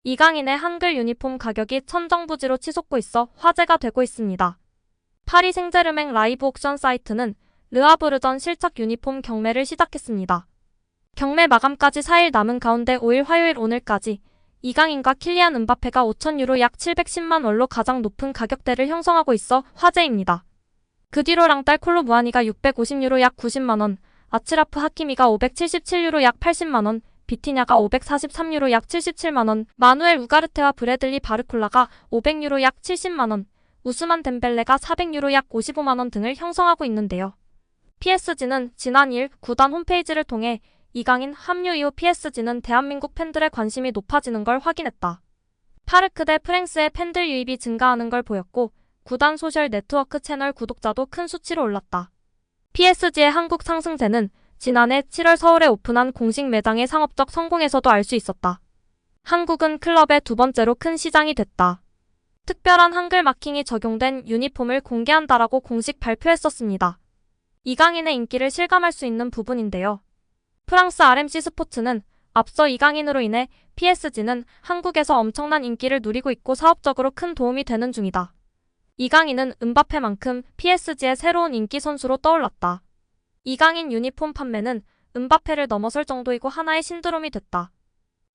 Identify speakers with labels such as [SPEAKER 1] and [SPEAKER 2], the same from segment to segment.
[SPEAKER 1] 이강인의 한글 유니폼 가격이 천정부지로 치솟고 있어 화제가 되고 있습니다. 파리 생제르맹 라이브 옥션 사이트는 르아브르전 실착 유니폼 경매를 시작했습니다. 경매 마감까지 4일 남은 가운데 5일 화요일 오늘까지 이강인과 킬리안 은바페가 5,000유로 약 710만 원로 가장 높은 가격대를 형성하고 있어 화제입니다. 그 뒤로 랑딸 콜로 무아니가 650유로 약 90만 원, 아츠라프 하키미가 577유로 약 80만 원, 비티냐가 543유로 약 77만 원, 마누엘 우가르테와 브래들리 바르콜라가 500유로 약 70만 원, 우스만 덴벨레가 400유로 약 55만 원 등을 형성하고 있는데요. PSG는 지난 2일 구단 홈페이지를 통해 이강인 합류 이후 PSG는 대한민국 팬들의 관심이 높아지는 걸 확인했다. 파르크 대 프랭스의 팬들 유입이 증가하는 걸 보였고 구단 소셜 네트워크 채널 구독자도 큰 수치로 올랐다. PSG의 한국 상승세는 지난해 7월 서울에 오픈한 공식 매장의 상업적 성공에서도 알 수 있었다. 한국은 클럽의 두 번째로 큰 시장이 됐다. 특별한 한글 마킹이 적용된 유니폼을 공개한다라고 공식 발표했었습니다. 이강인의 인기를 실감할 수 있는 부분인데요. 프랑스 RMC 스포츠는 앞서 이강인으로 인해 PSG는 한국에서 엄청난 인기를 누리고 있고 사업적으로 큰 도움이 되는 중이다. 이강인은 은바페만큼 PSG의 새로운 인기 선수로 떠올랐다. 이강인 유니폼 판매는 은바페를 넘어설 정도이고 하나의 신드롬이 됐다.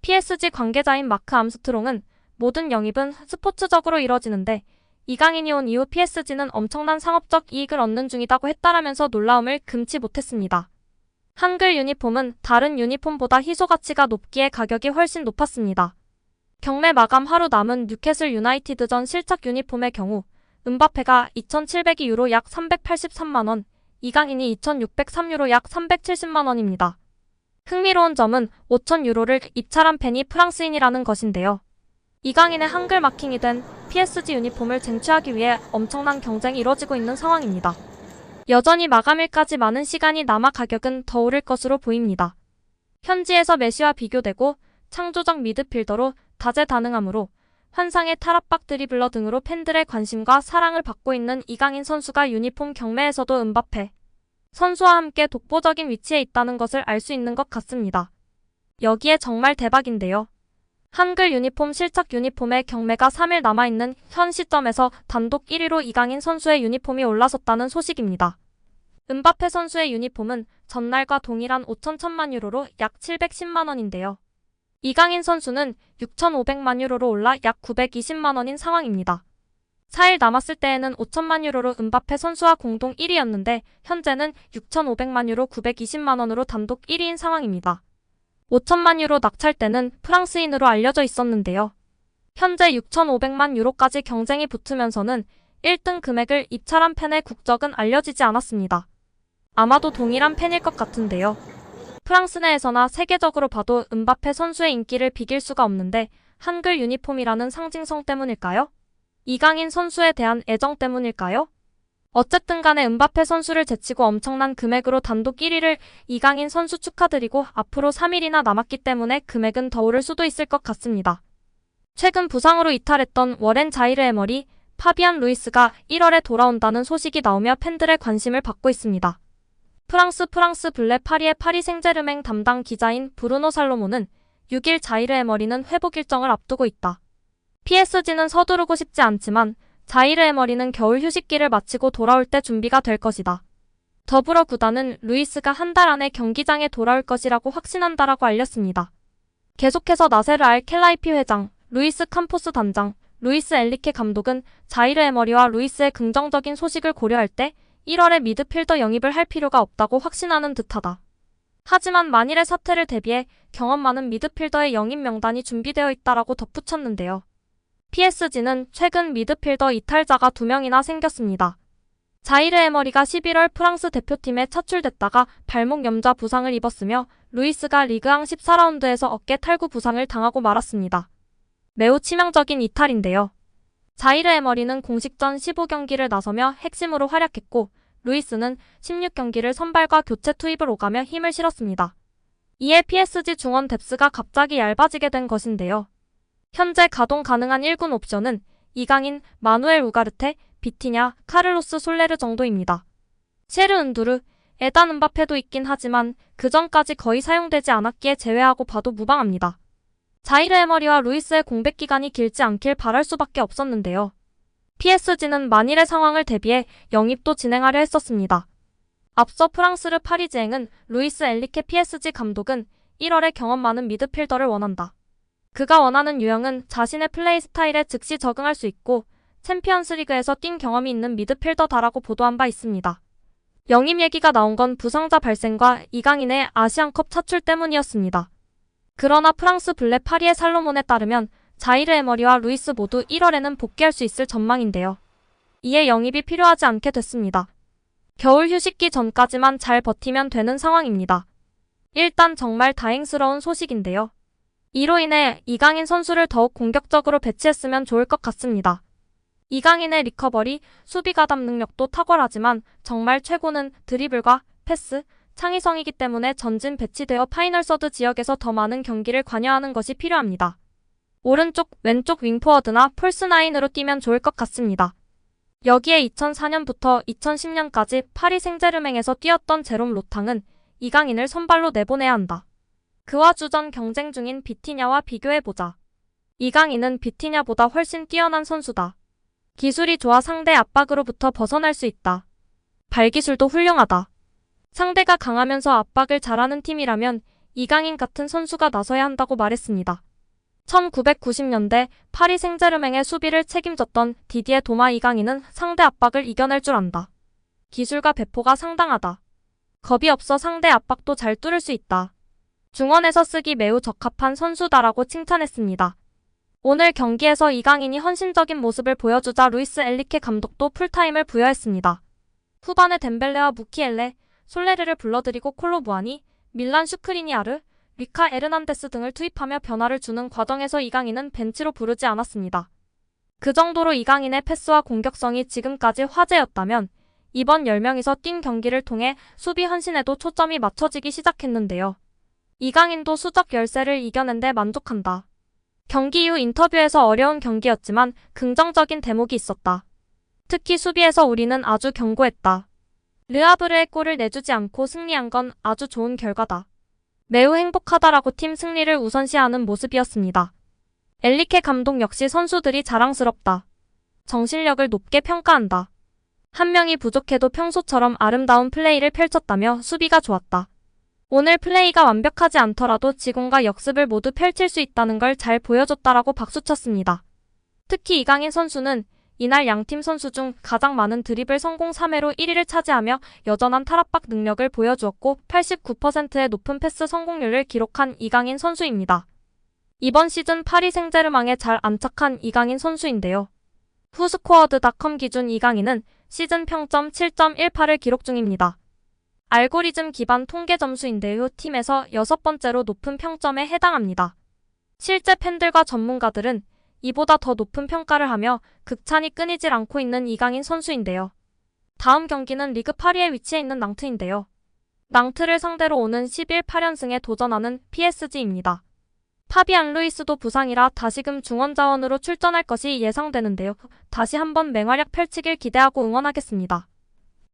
[SPEAKER 1] PSG 관계자인 마크 암스트롱은 모든 영입은 스포츠적으로 이뤄지는데 이강인이 온 이후 PSG는 엄청난 상업적 이익을 얻는 중이다고 했다라면서 놀라움을 금치 못했습니다. 한글 유니폼은 다른 유니폼보다 희소 가치가 높기에 가격이 훨씬 높았습니다. 경매 마감 하루 남은 뉴캐슬 유나이티드전 실착 유니폼의 경우 은바페가 2,702유로 약 383만 원, 이강인이 2,603유로 약 370만 원입니다. 흥미로운 점은 5,000유로를 입찰한 팬이 프랑스인이라는 것인데요. 이강인의 한글 마킹이 된 PSG 유니폼을 쟁취하기 위해 엄청난 경쟁이 이뤄지고 있는 상황입니다. 여전히 마감일까지 많은 시간이 남아 가격은 더 오를 것으로 보입니다. 현지에서 메시와 비교되고 창조적 미드필더로 다재다능하므로 환상의 탈압박 드리블러 등으로 팬들의 관심과 사랑을 받고 있는 이강인 선수가 유니폼 경매에서도 은바페 선수와 함께 독보적인 위치에 있다는 것을 알 수 있는 것 같습니다. 여기에 정말 대박인데요. 한글 유니폼 실착 유니폼의 경매가 3일 남아있는 현 시점에서 단독 1위로 이강인 선수의 유니폼이 올라섰다는 소식입니다. 은바페 선수의 유니폼은 전날과 동일한 5,100만 유로로 약 710만 원인데요. 이강인 선수는 6,500만 유로로 올라 약 920만 원인 상황입니다. 4일 남았을 때에는 5천만 유로로 은바페 선수와 공동 1위였는데 현재는 6,500만 유로 920만 원으로 단독 1위인 상황입니다. 5천만 유로 낙찰대는 프랑스인으로 알려져 있었는데요. 현재 6,500만 유로까지 경쟁이 붙으면서는 1등 금액을 입찰한 팬의 국적은 알려지지 않았습니다. 아마도 동일한 팬일 것 같은데요. 프랑스 내에서나 세계적으로 봐도 은바페 선수의 인기를 비길 수가 없는데 한글 유니폼이라는 상징성 때문일까요? 이강인 선수에 대한 애정 때문일까요? 어쨌든 간에 은바페 선수를 제치고 엄청난 금액으로 단독 1위를 이강인 선수 축하드리고 앞으로 3일이나 남았기 때문에 금액은 더 오를 수도 있을 것 같습니다. 최근 부상으로 이탈했던 워렌 자이르 에머리, 파비안 루이스가 1월에 돌아온다는 소식이 나오며 팬들의 관심을 받고 있습니다. 프랑스 블레 파리의 파리 생제르맹 담당 기자인 브루노 살로몬은 6일 자이르 에머리는 회복 일정을 앞두고 있다. PSG는 서두르고 싶지 않지만 자이르 에머리는 겨울 휴식기를 마치고 돌아올 때 준비가 될 것이다. 더불어 구단은 루이스가 한 달 안에 경기장에 돌아올 것이라고 확신한다라고 알렸습니다. 계속해서 나세르 알 켈라이피 회장, 루이스 캄포스 단장, 루이스 엔리케 감독은 자이르 에머리와 루이스의 긍정적인 소식을 고려할 때 1월에 미드필더 영입을 할 필요가 없다고 확신하는 듯하다. 하지만 만일의 사태를 대비해 경험 많은 미드필더의 영입 명단이 준비되어 있다라고 덧붙였는데요. PSG는 최근 미드필더 이탈자가 2명이나 생겼습니다. 자이르 에머리가 11월 프랑스 대표팀에 차출됐다가 발목 염좌 부상을 입었으며 루이스가 리그앙 14라운드에서 어깨 탈구 부상을 당하고 말았습니다. 매우 치명적인 이탈인데요. 자이르 에머리는 공식전 15경기를 나서며 핵심으로 활약했고 루이스는 16경기를 선발과 교체 투입을 오가며 힘을 실었습니다. 이에 PSG 중원 뎁스가 갑자기 얇아지게 된 것인데요. 현재 가동 가능한 1군 옵션은 이강인, 마누엘 우가르테, 비티냐, 카를로스 솔레르 정도입니다. 셰르 은두르, 에단 은바페도 있긴 하지만 그 전까지 거의 사용되지 않았기에 제외하고 봐도 무방합니다. 자이르 에머리와 루이스의 공백 기간이 길지 않길 바랄 수밖에 없었는데요. PSG는 만일의 상황을 대비해 영입도 진행하려 했었습니다. 앞서 프랑스르 파리지앵은 루이스 엔리케 PSG 감독은 1월에 경험 많은 미드필더를 원한다. 그가 원하는 유형은 자신의 플레이 스타일에 즉시 적응할 수 있고 챔피언스리그에서 뛴 경험이 있는 미드필더다라고 보도한 바 있습니다. 영입 얘기가 나온 건 부상자 발생과 이강인의 아시안컵 차출 때문이었습니다. 그러나 프랑스 블레 파리의 살로몬에 따르면 자이르 에머리와 루이스 모두 1월에는 복귀할 수 있을 전망인데요. 이에 영입이 필요하지 않게 됐습니다. 겨울 휴식기 전까지만 잘 버티면 되는 상황입니다. 일단 정말 다행스러운 소식인데요. 이로 인해 이강인 선수를 더욱 공격적으로 배치했으면 좋을 것 같습니다. 이강인의 리커버리, 수비 가담 능력도 탁월하지만 정말 최고는 드리블과 패스, 창의성이기 때문에 전진 배치되어 파이널 서드 지역에서 더 많은 경기를 관여하는 것이 필요합니다. 오른쪽, 왼쪽 윙포워드나 폴스9으로 뛰면 좋을 것 같습니다. 여기에 2004년부터 2010년까지 파리 생제르맹에서 뛰었던 제롬 로탕은 이강인을 선발로 내보내야 한다. 그와 주전 경쟁 중인 비티냐와 비교해보자. 이강인은 비티냐보다 훨씬 뛰어난 선수다. 기술이 좋아 상대 압박으로부터 벗어날 수 있다. 발기술도 훌륭하다. 상대가 강하면서 압박을 잘하는 팀이라면 이강인 같은 선수가 나서야 한다고 말했습니다. 1990년대 파리 생제르맹의 수비를 책임졌던 디디에 도마 이강인은 상대 압박을 이겨낼 줄 안다. 기술과 배포가 상당하다. 겁이 없어 상대 압박도 잘 뚫을 수 있다. 중원에서 쓰기 매우 적합한 선수다라고 칭찬했습니다. 오늘 경기에서 이강인이 헌신적인 모습을 보여주자 루이스 엔리케 감독도 풀타임을 부여했습니다. 후반에 덴벨레와 무키엘레, 솔레르를 불러들이고 콜로 무아니, 밀란 슈크리니아르, 리카 에르난데스 등을 투입하며 변화를 주는 과정에서 이강인은 벤치로 부르지 않았습니다. 그 정도로 이강인의 패스와 공격성이 지금까지 화제였다면 이번 10명이서 뛴 경기를 통해 수비 헌신에도 초점이 맞춰지기 시작했는데요. 이강인도 수적 열세를 이겨낸 데 만족한다. 경기 이후 인터뷰에서 어려운 경기였지만 긍정적인 대목이 있었다. 특히 수비에서 우리는 아주 견고했다. 르아브르의 골을 내주지 않고 승리한 건 아주 좋은 결과다. 매우 행복하다라고 팀 승리를 우선시하는 모습이었습니다. 엔리케 감독 역시 선수들이 자랑스럽다. 정신력을 높게 평가한다. 한 명이 부족해도 평소처럼 아름다운 플레이를 펼쳤다며 수비가 좋았다. 오늘 플레이가 완벽하지 않더라도 지공과 역습을 모두 펼칠 수 있다는 걸 잘 보여줬다라고 박수쳤습니다. 특히 이강인 선수는 이날 양팀 선수 중 가장 많은 드리블 성공 3회로 1위를 차지하며 여전한 탈압박 능력을 보여주었고 89%의 높은 패스 성공률을 기록한 이강인 선수입니다. 이번 시즌 파리 생제르맹에 잘 안착한 이강인 선수인데요. 후스코어드닷컴 기준 이강인은 시즌 평점 7.18을 기록 중입니다. 알고리즘 기반 통계 점수인데요. 팀에서 6번째로 높은 평점에 해당합니다. 실제 팬들과 전문가들은 이보다 더 높은 평가를 하며 극찬이 끊이질 않고 있는 이강인 선수인데요. 다음 경기는 리그 8위에 위치해 있는 낭트인데요. 낭트를 상대로 오는 11-8연승에 도전하는 PSG입니다. 파비안 루이스도 부상이라 다시금 중원 자원으로 출전할 것이 예상되는데요. 다시 한번 맹활약 펼치길 기대하고 응원하겠습니다.